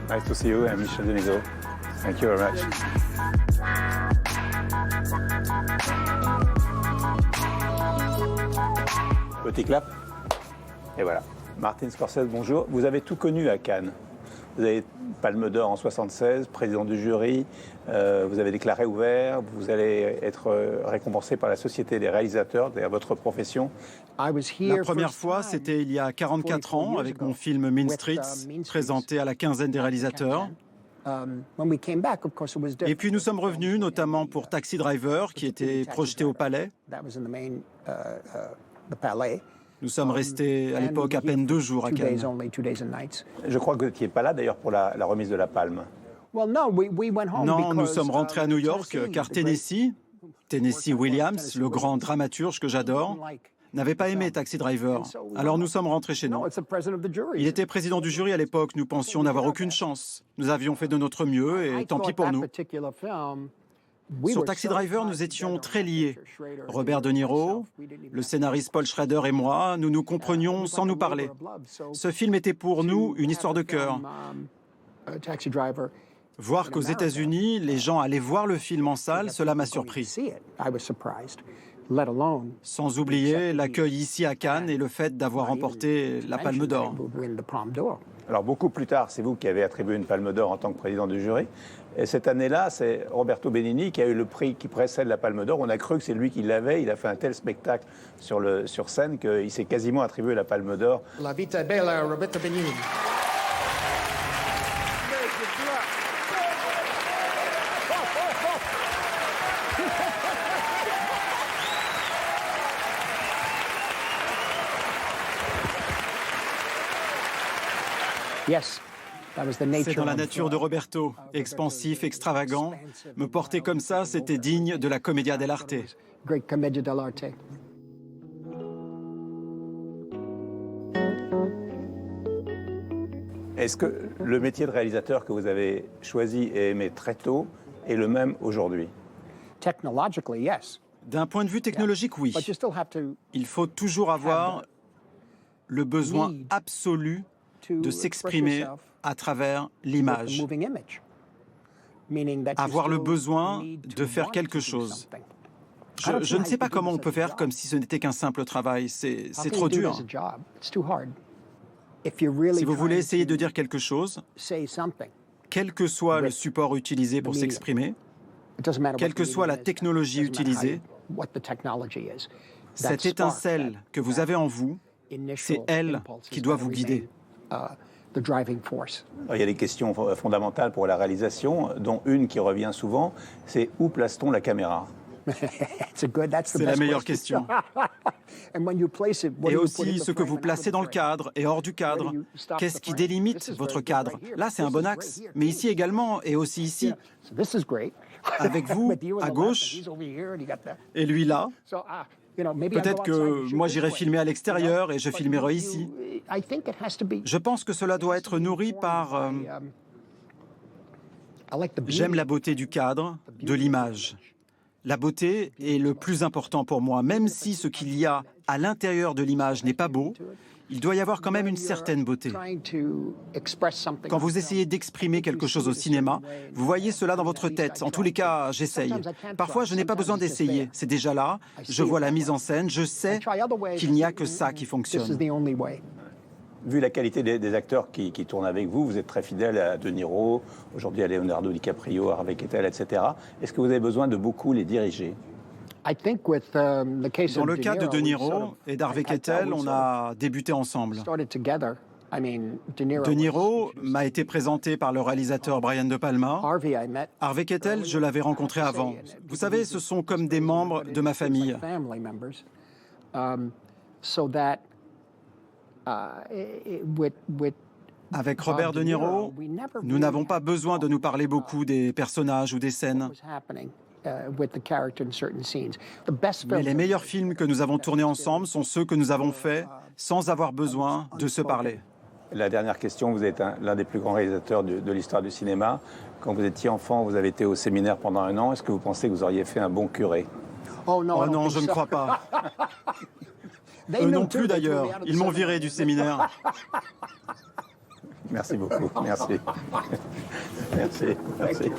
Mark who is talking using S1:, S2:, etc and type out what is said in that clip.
S1: Nice to see you, I'm Michel Denisot. Thank you very much. Petit clap. Et voilà. Martin Scorsese, bonjour. Vous avez tout connu à Cannes. Vous avez Palme d'Or en 76, président du jury, vous avez déclaré ouvert, vous allez être récompensé par la Société des réalisateurs, c'est-à-dire votre profession.
S2: La première fois, c'était il y a 44 ans, avec mon film Mean Streets, présenté à la quinzaine des réalisateurs. Et puis nous sommes revenus, notamment pour Taxi Driver, qui était projeté au Palais. Nous sommes restés à l'époque à peine 2 jours à Cannes.
S1: Je crois que vous n'étiez pas là d'ailleurs pour la remise de la Palme.
S2: Non, nous sommes rentrés à New York car Tennessee Williams, le grand dramaturge que j'adore, n'avait pas aimé Taxi Driver. Alors nous sommes rentrés chez nous. Il était président du jury à l'époque, nous pensions n'avoir aucune chance. Nous avions fait de notre mieux et tant pis pour nous. Sur Taxi Driver, nous étions très liés. Robert De Niro, le scénariste Paul Schrader et moi, nous nous comprenions sans nous parler. Ce film était pour nous une histoire de cœur. Voir qu'aux États-Unis, les gens allaient voir le film en salle, cela m'a surpris. Sans oublier l'accueil ici à Cannes et le fait d'avoir remporté la Palme d'Or.
S1: Alors beaucoup plus tard, c'est vous qui avez attribué une Palme d'Or en tant que président du jury. Et cette année-là, c'est Roberto Benigni qui a eu le prix qui précède la Palme d'Or. On a cru que c'est lui qui l'avait. Il a fait un tel spectacle sur scène qu'il s'est quasiment attribué la Palme d'Or.
S3: La vita è bella, Roberto Benigni.
S2: C'est dans la nature de Roberto, expansif, extravagant. Me porter comme ça, c'était digne de la Commedia dell'arte.
S1: Est-ce que le métier de réalisateur que vous avez choisi et aimé très tôt est le même aujourd'hui?
S2: D'un point de vue technologique, oui. Il faut toujours avoir le besoin absolu de s'exprimer à travers l'image. Avoir le besoin de faire quelque chose. Je ne sais pas comment on peut faire comme si ce n'était qu'un simple travail. C'est trop dur. Si vous voulez essayer de dire quelque chose, quel que soit le support utilisé pour s'exprimer, quelle que soit la technologie utilisée, cette étincelle que vous avez en vous, c'est elle qui doit vous guider.
S1: Il y a des questions fondamentales pour la réalisation, dont une qui revient souvent, c'est où place-t-on la caméra?
S2: C'est la meilleure question. Et aussi ce que vous placez dans le cadre et hors du cadre. Qu'est-ce qui délimite votre cadre? Là, c'est un bon axe, mais ici également et aussi ici. Avec vous, à gauche, et lui là. Peut-être que moi j'irai filmer à l'extérieur et je filmerai ici. Je pense que cela doit être nourri par... J'aime la beauté du cadre, de l'image. La beauté est le plus important pour moi. Même si ce qu'il y a à l'intérieur de l'image n'est pas beau, il doit y avoir quand même une certaine beauté. Quand vous essayez d'exprimer quelque chose au cinéma, vous voyez cela dans votre tête. En tous les cas, j'essaye. Parfois, je n'ai pas besoin d'essayer. C'est déjà là. Je vois la mise en scène. Je sais qu'il n'y a que ça qui fonctionne.
S1: Vu la qualité des acteurs qui tournent avec vous, vous êtes très fidèle à De Niro, aujourd'hui à Leonardo DiCaprio, à Harvey Keitel, etc. Est-ce que vous avez besoin de beaucoup les diriger?
S2: Dans le cas de De Niro et d'Harvey Keitel, on a débuté ensemble. De Niro m'a été présenté par le réalisateur Brian De Palma. Harvey Keitel, je l'avais rencontré avant. Vous savez, ce sont comme des membres de ma famille. Avec Robert De Niro, nous n'avons pas besoin de nous parler beaucoup des personnages ou des scènes. Mais les meilleurs films que nous avons tournés ensemble sont ceux que nous avons faits sans avoir besoin de se parler.
S1: La dernière question, vous êtes l'un des plus grands réalisateurs de l'histoire du cinéma. Quand vous étiez enfant, vous avez été au séminaire pendant 1 an. Est-ce que vous pensez que vous auriez fait un bon curé?
S2: Oh non, je ne crois pas. Eux non plus d'ailleurs. Ils m'ont viré du séminaire.
S1: Merci beaucoup. Merci. Merci. Merci.